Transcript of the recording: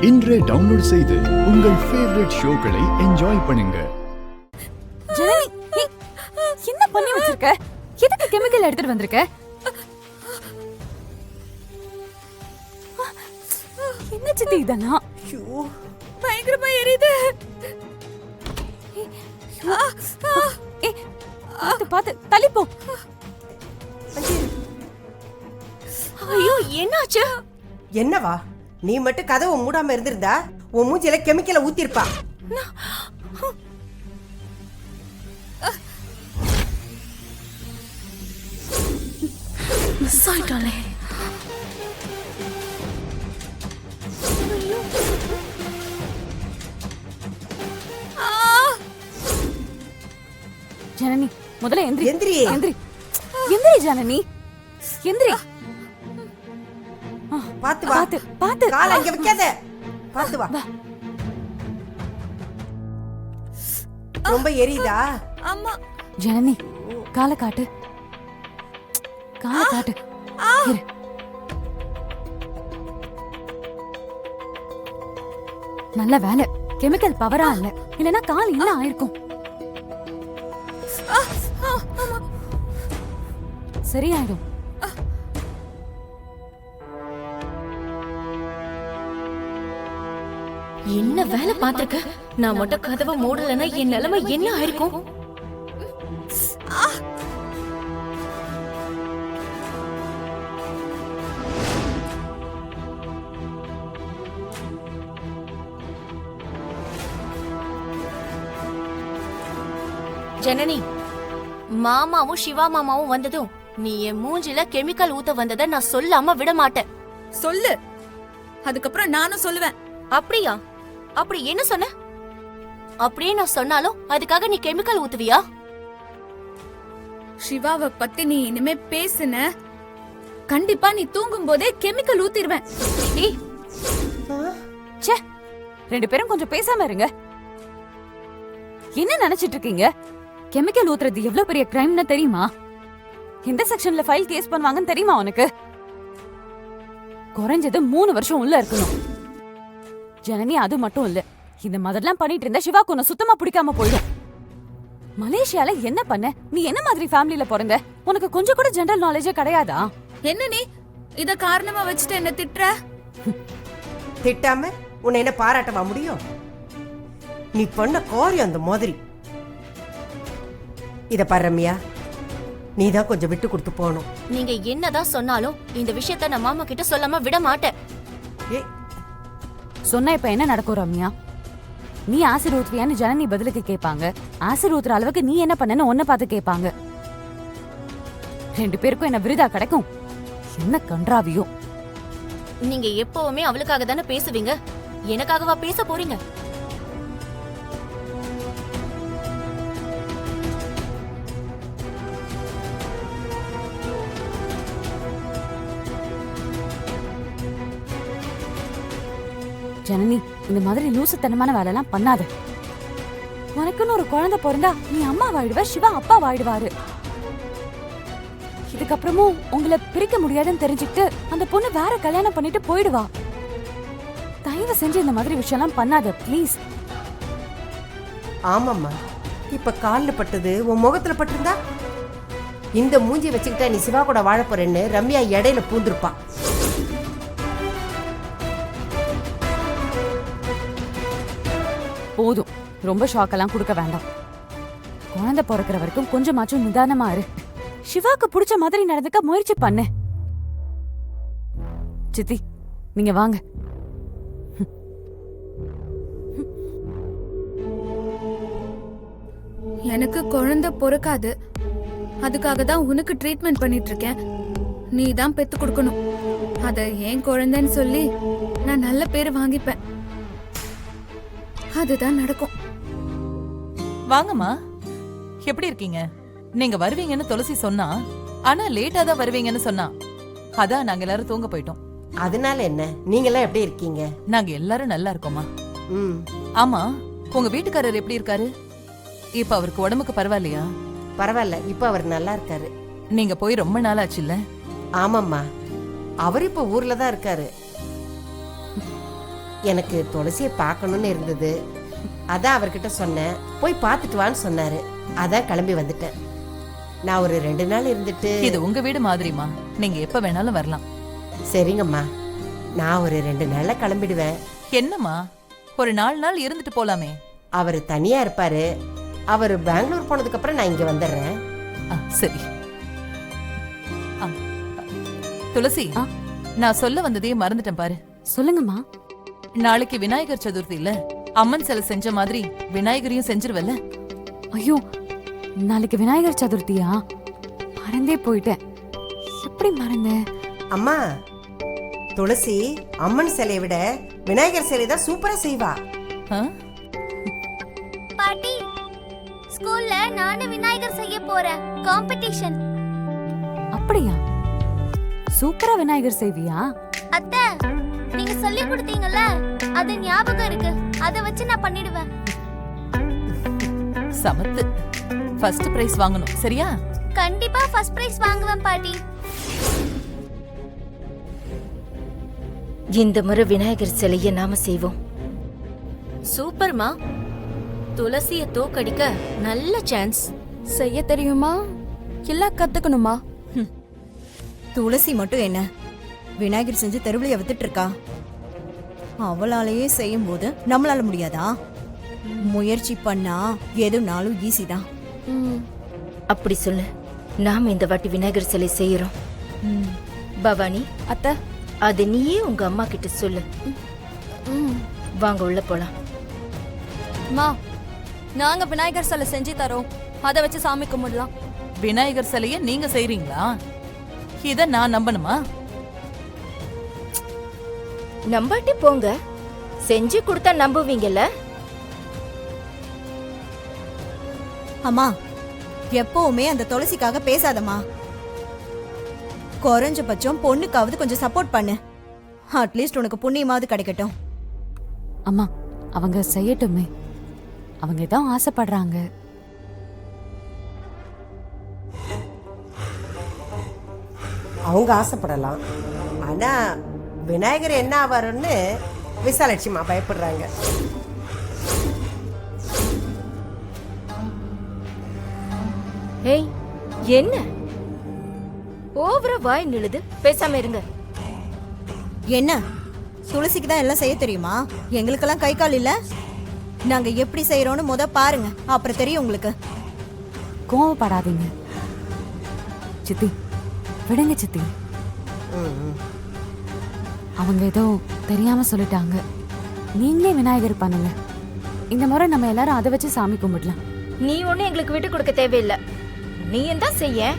இன்றே டவுன்லோட் செய்து உங்கள் ஃபேவரட் ஷோக்களை என்ஜாய் பண்ணுங்க. ஜனனி, என்ன பண்ணி வச்சிருக்க? எதுக்கு கெமிக்கல் எடுத்துட்டு வந்திருக்க? என்ன சித்தி இதெல்லாம்? பயங்கரமா எரியுது. பாத்து தள்ளி போ. ஐயோ, என்னாச்சு? என்னவா? நீ மட்டும் கதவை மூடாம இருந்திருந்தா உன் மூஞ்சில கெமிக்கலை ஊத்திருப்பா. மிஸ் ஆயிட்டாளே. ஜனனி, முதல்ல எந்திரி. எந்திரி. எந்திரி எந்திரி ஜனனி, எந்திரி. பாத்து வா. பாத்து பாத்து. காலை அங்க வைக்காத. பாத்து வா. ரொம்ப எரியுதா? அம்மா. ஜனனி, காலை காட்டு. காலை காட்டு. இரு. நல்ல வேலை, கெமிக்கல் பவரா இல்ல, இல்லனா கால் என்ன ஆயிருக்கும். சரியாயிடும். என்ன வேலை பாத்துருக்க? நான் மட்டும் கதவை மூடலன்னா என் நிலைமை என்ன ஆயிருக்கும்? ஜனனி, மாமாவும் சிவா மாமாவும் வந்ததும் நீ என் மூஞ்சில கெமிக்கல் ஊத்த வந்ததை நான் சொல்லாம விட மாட்டேன். சொல்லு, அதுக்கப்புறம் நானும் சொல்லுவேன். அப்படியா? அப்படி என்ன சொன்ன? அப்படியே நான் சொன்னாலும் அதுக்காக நீ கெமிக்கல் ஊத்துவியா? சிவாவை பத்தி நீ இனிமே பேசுன, கண்டிப்பா நீ தூங்கும் போதே கெமிக்கல் ஊத்திடுவேன். ச்சே, ரெண்டு பேரும் கொஞ்சம் பேசாம இருங்க. என்ன நினைச்சிட்டு இருக்கீங்க? கெமிக்கல் ஊத்துறது எவ்வளவு பெரிய கிரைம்னு தெரியுமா? எந்த செக்ஷன்ல ஃபைல் கேஸ் பண்ணுவாங்கன்னு தெரியுமா உனக்கு? குறைஞ்சது 3 வருஷம் உள்ள இருக்கணும். ஜனனி, அது மட்டும் இல்ல, இந்த மாதிரிலாம் பண்ணிட்டு இருந்தா சிவாக்கு உன்னை சுத்தமா பிடிக்காம போயிடும். மலேசியால என்ன பண்ண? நீ என்ன மாதிரி ஃபேமிலில பிறந்த? உனக்கு கொஞ்சம் கூட ஜெனரல் நாலேஜே கிடையாதா? என்ன நீ இத காரணமா வச்சுட்டு என்ன திட்டுற? திட்டாம உன்னை என்ன பாராட்டவா முடியும்? நீ பண்ண காரியம் அந்த மாதிரி. இத பாரு ரம்யா, நீதான் கொஞ்சம் விட்டு கொடுத்து போகணும். நீங்க என்னதான் சொன்னாலும் இந்த விஷயத்த நான் மாமா கிட்ட சொல்லாம விட மாட்டேன். சொன்னா இப்ப என்ன நடக்கும் ரம்யா? நீ ஆசிர் ஊத்துவியான்னு ஜனனி பதிலுக்கு கேட்பாங்க. ஆசிர் ஊத்துற அளவுக்கு நீ என்ன பண்ணன்னு உன்னை பார்த்து கேட்பாங்க. ரெண்டு பேருக்கும் என்ன விருதா கிடைக்கும்? என்ன கன்றாவியோ. நீங்க எப்பவுமே அவளுக்காக தானே பேசுவீங்க, எனக்காகவா பேச போறீங்க? ஜனனி, இந்த மாதிரி லூசுத்தனமான வேலை எல்லாம் பண்ணாத. உனக்குன்னு ஒரு குழந்தை பிறந்தா நீ அம்மா வாயிடுவ, சிவா அப்பா வாயிடுவாரு. இதுக்கப்புறமும் உங்களை பிரிக்க முடியாதுன்னு தெரிஞ்சுக்கிட்டு அந்த பொண்ணு வேற கல்யாணம் பண்ணிட்டு போயிடுவா. தயவு செஞ்சு இந்த மாதிரி விஷயம் எல்லாம் பண்ணாத ப்ளீஸ். ஆமாம்மா, இப்ப கால்ல பட்டது உன் முகத்துல பட்டிருந்தா இந்த மூஞ்சி வச்சுக்கிட்டா நீ சிவா கூட வாழ போறேன்னு ரம்யா இடையில பூந்திருப்பா. போதும், ரொம்ப ஷாக்கெல்லாம் கொடுக்க வேண்டாம். குழந்தை பிறக்கிற வரைக்கும் கொஞ்சமாச்சும் நிதானமா இரு. சிவாக்கு பிடிச்ச மாதிரி நடந்துக்க முயற்சி பண்ணு. சித்தி, நீங்க வாங்க. எனக்கு குழந்தை பிறக்காது, அதுக்காக தான் உனக்கு ட்ரீட்மெண்ட் பண்ணிட்டு இருக்கேன். நீ தான் பெத்து கொடுக்கணும். அத ஏன் குழந்தைன்னு சொல்லி நான் நல்ல பேர் வாங்கிப்பேன். அதுதான் நடக்கும். வாங்கம்மா, எப்படி இருக்கீங்க? நீங்க வருவீங்கன்னு துளசி சொன்னா, ஆனா லேட்டா தான் வருவீங்கன்னு சொன்னா, அதான் நாங்க எல்லாரும் தூங்க போயிட்டோம். அதனால என்ன, நீங்க எல்லாம் எப்படி இருக்கீங்க? நாங்க எல்லாரும் நல்லா இருக்கோமா. ம், ஆமா, உங்க வீட்டுக்காரர் எப்படி இருக்காரு? இப்ப அவருக்கு உடம்புக்கு பரவாயில்லையா? பரவாயில்ல, இப்ப அவர் நல்லா இருக்காரு. நீங்க போய் ரொம்ப நாள் ஆச்சுல்ல? ஆமாம்மா, அவர் இப்ப ஊர்ல தான் இருக்காரு. எனக்கு துளசியை பார்க்கணும்னு இருந்தது. அதான் அவர்கிட்ட சொன்னேன், போய் பார்த்துட்டு வான்னு சொன்னாரு. அதான் கிளம்பி வந்துட்டேன். நான் ஒரு 2 நாள் இருந்துட்டு. இது உங்க வீடு மாதிரிமா, நீங்க எப்ப வேணாலும் வரலாம். சரிங்கம்மா, நான் ஒரு 2 நாள்ல கிளம்பிடுவேன். என்னம்மா, ஒரு 4 நாள் இருந்துட்டு போலாமே. அவர் தனியா இருப்பாரு. அவர் பெங்களூர் போனதுக்கு அப்புறம் நான் இங்க வந்துடுறேன். சரி. துளசி, ஆ? நான் சொல்ல வந்ததையே மறந்துட்டேன் பாரு. சொல்லுங்கம்மா. நாளைக்கு விநாயகர் சதுர்த்தி இல்ல, அம்மன் சிலை செஞ்ச மாதிரி விநாயகரையும் செஞ்சிருவல்ல? ஐயோ, நாளைக்கு விநாயகர் சதுர்த்தியா? மறந்தே போயிட்டேன். எப்படி மறந்தேன்? அம்மா, துளசி அம்மன் சிலையை விட விநாயகர் சிலை தான் சூப்பரா செய்வா. ஆ? பாட்டி, ஸ்கூல்ல நானும் விநாயகர் செய்ய போறேன். காம்படிஷன். அப்படியா? சூப்பரா விநாயகர் செய்வியா? அத்தை, நீங்க சொல்லி கொடுத்தீங்கல்ல, அது ஞாபகம் இருக்கு. அத வச்சு நான் பண்ணிடுவேன். சமத்து. ஃபர்ஸ்ட் பிரைஸ் வாங்கணும், சரியா? கண்டிப்பா ஃபர்ஸ்ட் பிரைஸ் வாங்குவேன் பாட்டி. இந்த முறை விநாயகர் சிலையை நாம செய்வோம். சூப்பர்மா, துளசிய தோக்கடிக்க நல்ல சான்ஸ். செய்ய தெரியுமா இல்ல கத்துக்கணுமா? துளசி மட்டும் என்ன விநாயகர் செஞ்சு தெருவிலைய வித்துட்டு இருக்கா? அவளாலேயே செய்யும் போது நம்மளால முடியாதா? முயற்சி பண்ணா எதுனாலும் ஈஸி தான். அப்படி சொல்லு. நாம இந்த வாட்டி விநாயகர் சிலை செய்யறோம். பவானி அத்தை, அது நீயே உங்க அம்மா கிட்ட சொல்லு. வாங்க உள்ள போலாம். மா, நாங்க விநாயகர் சிலை செஞ்சு தரோம். அதை வச்சு சாமி கும்பிடலாம். விநாயகர் சிலைய நீங்க செய்றீங்களா? இத நான் நம்பணுமா? நம்பாட்டி போங்க, செஞ்சு கொடுத்தா நம்புவீங்கல்ல? அம்மா, எப்பவுமே அந்த துளசிக்காக பேசாதம்மா. குறைஞ்சபட்சம் பொண்ணுக்காவது கொஞ்சம் சப்போர்ட் பண்ணு. அட்லீஸ்ட் உனக்கு புண்ணியமாவது கிடைக்கட்டும். அம்மா, அவங்க செய்யட்டுமே. அவங்க தான் ஆசைப்படுறாங்க. அவங்க ஆசைப்படலாம். ஆனா விநாயகர் என்ன ஆவாருன்னு விசாலட்சுமா பயப்படுறாங்க. ஏய், என்ன ஓவரா வாய் நிழுது? பேசாம இருங்க. என்ன, துளசிக்கு தான் எல்லாம் செய்ய தெரியுமா? எங்களுக்கெல்லாம் கை கால் இல்ல. நாங்க எப்படி செய்யறோம்னு முத பாருங்க, அப்புறம் தெரியும் உங்களுக்கு. கோவப்படாதீங்க சித்தி, விடுங்க சித்தி. அவங்க ஏதோ தெரியாம சொல்லிட்டாங்க. நீங்களே விநாயகர் பண்ணுங்க. இந்த முறை நம்ம எல்லாரும் அதை வச்சு சாமி கும்பிடலாம். நீ ஒண்ணு எங்களுக்கு விட்டு கொடுக்க தேவையில்லை. நீ தான் செய்ய.